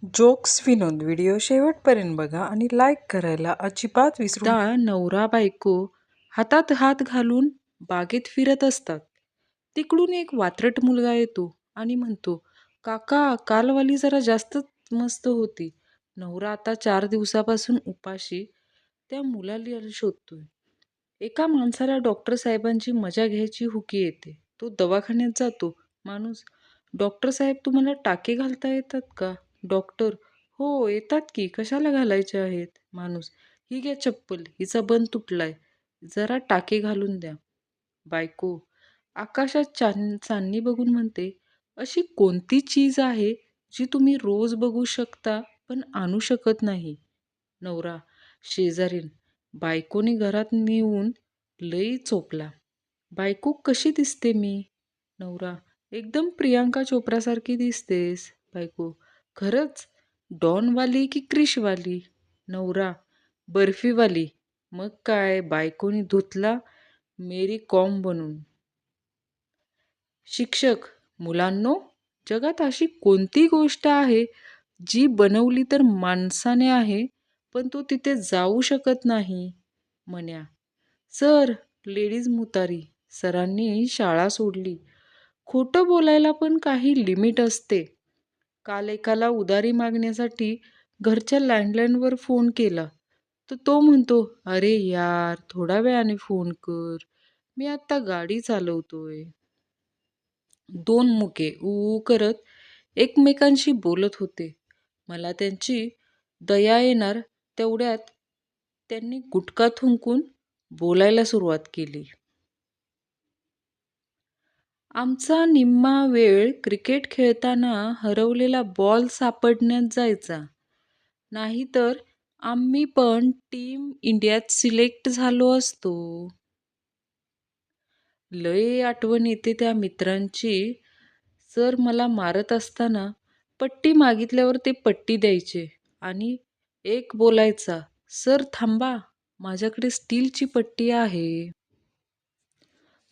Jokes विनोद video शेवटपर्यंत बघा आणि लाईक करायला अजिबात विसरू नका. एकदा नवरा बायको हातात हात घालून बागेत फिरत असतात. तिकडून एक वात्रट मुलगा येतो आणि म्हणतो, काका, कालवाली जरा जास्तच मस्त होती. नवरा आता 4 दिवसापासून उपाशी त्या मुलाला शोधतोय. एका माणसाला डॉक्टर साहेबांची मजा घ्यायची हुकी येते. तो दवाखान्यात जातो. माणूस, डॉक्टर साहेब, तुम्हाला टाके घालता येतात का? डॉक्टर, हो येतात की, कशाला घालायचे आहेत? माणूस, ही घ्या चप्पल, हिचा बंद तुटलाय, जरा टाके घालून द्या. बायको आकाशात चांदणी बघून म्हणते, अशी कोणती चीज आहे जी तुम्ही रोज बघू शकता पण आणू शकत नाही? नवरा शेजारीन, बायकोनी घरात नेऊन लई चोपला. बायको, कशी दिसते मी? नवरा, एकदम प्रियांका चोप्रासारखी दिसतेस. बायको, खरंच? डॉनवाली की क्रिशवाली? नवरा, बर्फीवाली. मग काय, बायकोनी धुतला मेरी कॉम बनून. शिक्षक, मुलांनो, जगात अशी कोणती गोष्ट आहे जी बनवली तर माणसाने आहे पण तो तिथे जाऊ शकत नाही? म्हण्या, सर, लेडीज मुतारी, सरांनी शाळा सोडली. खोटं बोलायला पण काही लिमिट असते. काल एकाला उधारी मागण्यासाठी घरच्या लँडलाईनवर फोन केला तर तो म्हणतो, अरे यार, थोड्या वेळाने फोन कर, मी आत्ता गाडी चालवतोय. दोन मुके ऊ करत एकमेकांशी बोलत होते. मला त्यांची दया येणार तेवढ्यात त्यांनी गुटखा थुंकून बोलायला सुरुवात केली. आमचा निम्मा वेळ क्रिकेट खेळताना हरवलेला बॉल सापडण्यात जायचा. नाहीतर आम्ही पण टीम इंडियात सिलेक्ट झालो असतो. लय आठवण येते त्या मित्रांची. सर मला मारत असताना पट्टी मागितल्यावर ते पट्टी द्यायचे आणि एक बोलायचा, सर थांबा, माझ्याकडे स्टीलची पट्टी आहे.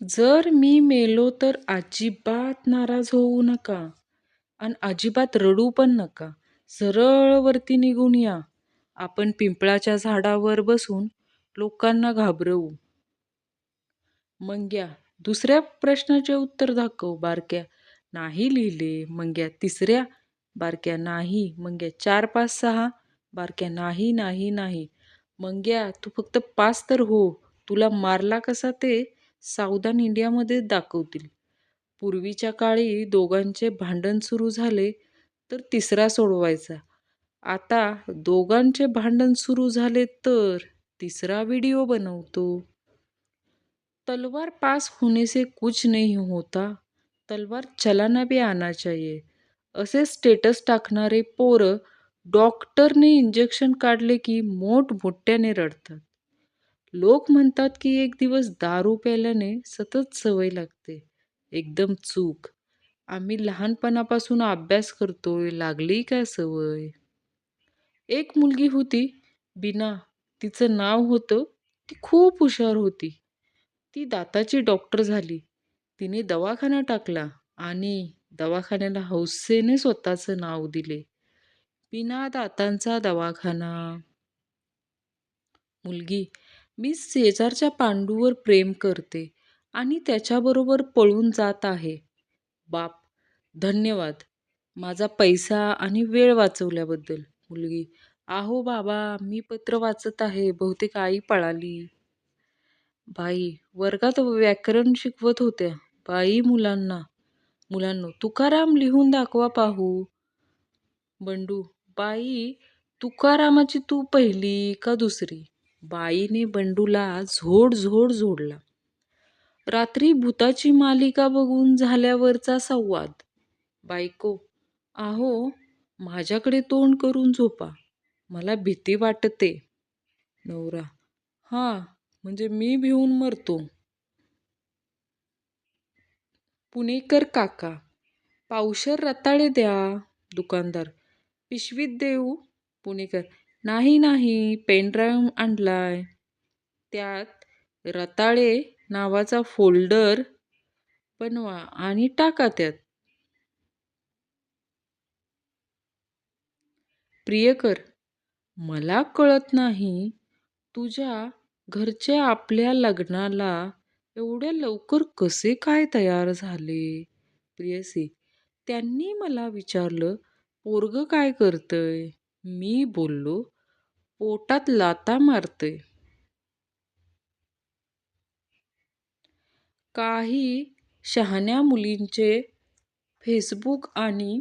जर मी मेलो तर अजिबात नाराज होऊ नका आणि अजिबात रडू पण नका. सरळ वरती निघून या. आपण पिंपळाच्या झाडावर बसून लोकांना घाबरवू. मंग्या, दुसऱ्या प्रश्नाचे उत्तर दाखव. बारक्या, नाही लिहिले. मंग्या, तिसऱ्या. बारक्या, नाही. मंग्या, 4, 5, 6. बारक्या, नाही नाही नाही. मंग्या, तू फक्त 5 तर हो. तुला मारला कसा ते सावधान इंडियामध्ये दाखवतील. पूर्वीच्या काळी दोघांचे भांडण सुरू झाले तर तिसरा सोडवायचा. आता दोघांचे भांडण सुरू झाले तर तिसरा व्हिडिओ बनवतो. तलवार पास होने से कुछ नहीं होता, तलवार चलाना भी आना चाहिए. असे स्टेटस टाकणारे पोरं डॉक्टरने इंजेक्शन काढले की मोठमोठ्याने रडतात. लोक म्हणतात की एक दिवस दारू प्यायल्याने सतत सवय लागते. एकदम चूक. आम्ही लहानपणापासून अभ्यास करतोय, लागली काय सवय? एक मुलगी होती, बीना, तिचं नाव होतं. ती खूप हुशार होती. ती दाताची डॉक्टर झाली. तिने दवाखाना टाकला आणि दवाखान्याला हौसेने स्वतःचं नाव दिले, बिना दातांचा दवाखाना. मुलगी, मी शेजारच्या पांडूवर प्रेम करते आणि त्याच्याबरोबर पळून जात आहे. बाप, धन्यवाद माझा पैसा आणि वेळ वाचवल्याबद्दल. मुलगी, आहो बाबा, मी पत्र वाचत आहे, बहुतेक आई पळाली. बाई, वर्गात व्याकरण शिकवत होत्या. बाई, मुलांनो, तुकाराम लिहून दाखवा पाहू. बंडू, बाई, तुकारामाची तू पहिली का दुसरी? बाईने बंडूला झोड झोड झोडला. रात्री भूताची मालिका बघून झाल्यावरचा संवाद. बायको, आहो, माझ्याकडे तोंड करून झोपा, मला भीती वाटते. नवरा, हा, म्हणजे मी भिवून मरतो. पुणेकर काका, पावशर रताळे द्या. दुकानदार, पिशवीत देऊ? पुणेकर, नाही नाही, पेनड्राईव्ह आणलाय, त्यात रताळे नावाचा फोल्डर बनवा आणि टाका त्यात. प्रियकर, मला कळत नाही तुझ्या घरचे आपल्या लग्नाला एवढ्या लवकर कसे काय तयार झाले? प्रियसी, त्यांनी मला विचारलं, पोरग काय करतंय? मी बोललो, पोटात लाथा मारतंय. काही शहाण्या मुलींचे फेसबुक आणि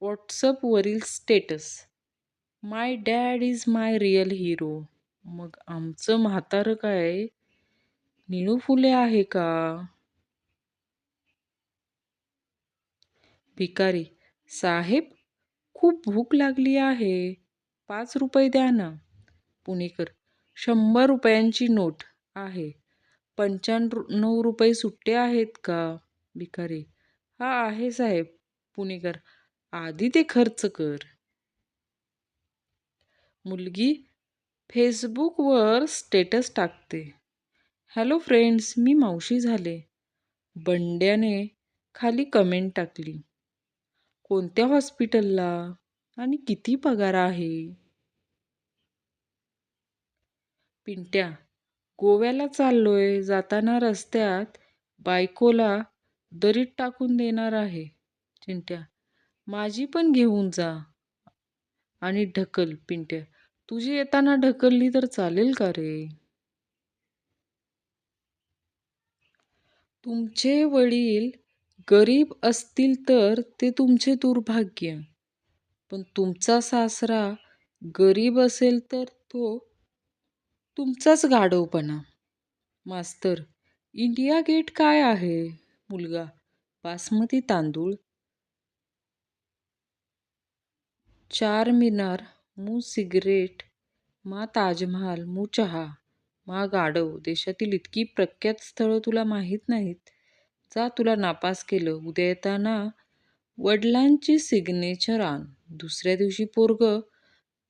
व्हॉट्सअपवरील status, my dad is my real hero. मग आमचं म्हातारं काय निळू फुले आहे का? भिकारी, साहेब, खूप भूक लागली आहे, 5 रुपये द्या ना. पुणेकर, 100 रुपयांची नोट आहे, 95 रुपये सुट्टे आहेत का? भिकारी, हा आहे साहेब. पुणेकर, आधी ते खर्च कर. मुलगी फेसबुकवर स्टेटस टाकते, हॅलो फ्रेंड्स, मी मावशी झाले. बंड्याने खाली कमेंट टाकली, कोणत्या हॉस्पिटलला आणि किती पगार आहे? पिंट्या, गोव्याला चाललोय, जाताना रस्त्यात बायकोला दरीत टाकून देणार आहे. चिंट्या, माझी पण घेऊन जा आणि ढकल. पिंट्या, तुझी येताना ढकलली तर चालेल का रे? तुमचे वडील गरीब असतील तर ते तुमचे दुर्भाग्य, पण तुमचा सासरा गरीब असेल तर तो तुमचाच गाढवपणा. मास्तर, इंडिया गेट काय आहे? मुलगा, बासमती तांदूळ, चार मिनार, मू सिगरेट, मा ताजमहाल, मू चहा, मा गाढव. देशातील इतकी प्रख्यात स्थळं तुला माहीत नाहीत? जा, तुला नापास केलं. उद्या येताना वडिलांची सिग्नेचर आण. दुसऱ्या दिवशी पोरग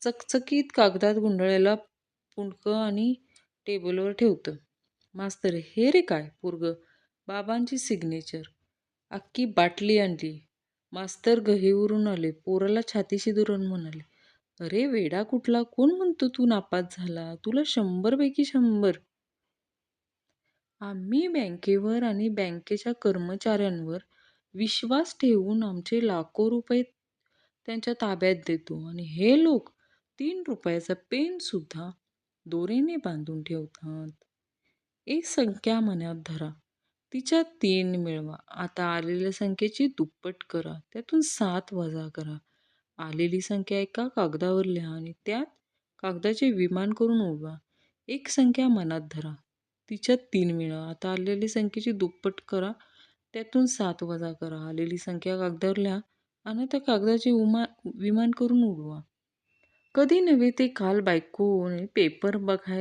चकचकीत कागदात गुंडाळलेला पुंडकं आणि टेबलवर ठेवतं. मास्तर, हे रे काय? पोरग, बाबांची सिग्नेचर. अख्खी बाटली आणली. मास्तर गहीवरून आले. पोराला छातीशी धरून म्हणाले, अरे वेडा कुठला, कोण म्हणतो तू नापास झाला? तुला 100 पैकी 100. आम्ही बँकेवर आणि बँकेच्या कर्मचाऱ्यांवर विश्वास ठेवून आमचे लाखो रुपये त्यांच्या ताब्यात देतो आणि हे लोक 3 रुपयाचा पेन सुद्धा दोरीने बांधून ठेवतात. एक संख्या मनात धरा, तिच्यात 3 मिळवा. आता आलेल्या संख्येची दुप्पट करा, त्यातून 7 वजा करा. आलेली संख्या एका कागदावर लिहा आणि त्यात कागदाचे विमान करून उडवा. एक संख्या मनात धरा, तिच्यात 3 मिळवा. आता आलेली संख्येची दुप्पट करा, त्यातून 7 वजा करा. आलेली संख्या कागदावर लिहा आणि त्या कागदाचे विमान करून उडवा. कधी नव्हे ते काल बायकोने पेपर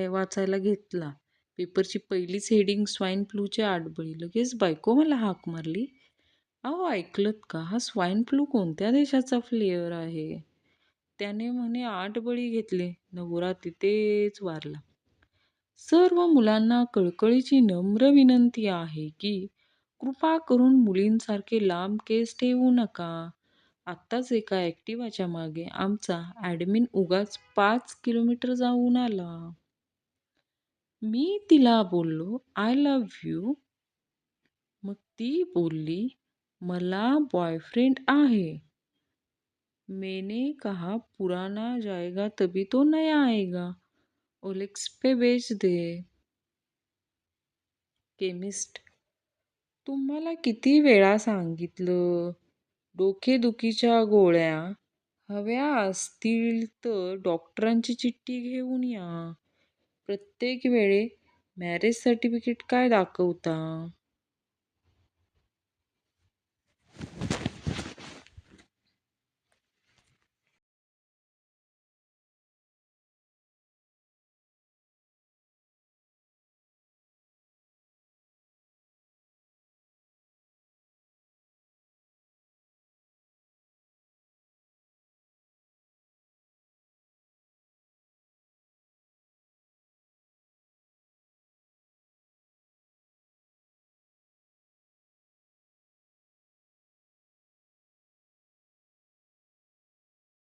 वाचायला घेतला. पेपरची पहिलीच हेडिंग, स्वाईन फ्लूचे 8 बळी. लगेच बायको मला हाक मारली, अहो ऐकलत का, हा स्वाईन फ्लू कोणत्या देशाचा फ्लेवर आहे? त्याने म्हणे 8 बळी घेतले, नवरा तिथेच वारला. सर्व मुलांना कळकळीची नम्र विनंती आहे की कृपा करून मुलींसारखे लांब केस ठेवू नका. आत्ताच एका ॲक्टिवाच्या मागे आमचा ॲडमिन उगाच 5 किलोमीटर जाऊन आला. मी तिला बोललो, आय लव्ह यू. मग ती बोलली, मला बॉयफ्रेंड आहे. मैंने कहा पुराना जाएगा तभी तो नया आएगा. ओलेक्स पे बेच दे. केमिस्ट, तुम्हाला किती वेळा सांगितलं, डोकेदुखीच्या गोळ्या हव्या असतील तर डॉक्टरांची चिठ्ठी घेऊन या. प्रत्येक वेळी मॅरेज सर्टिफिकेट काय दाखवता?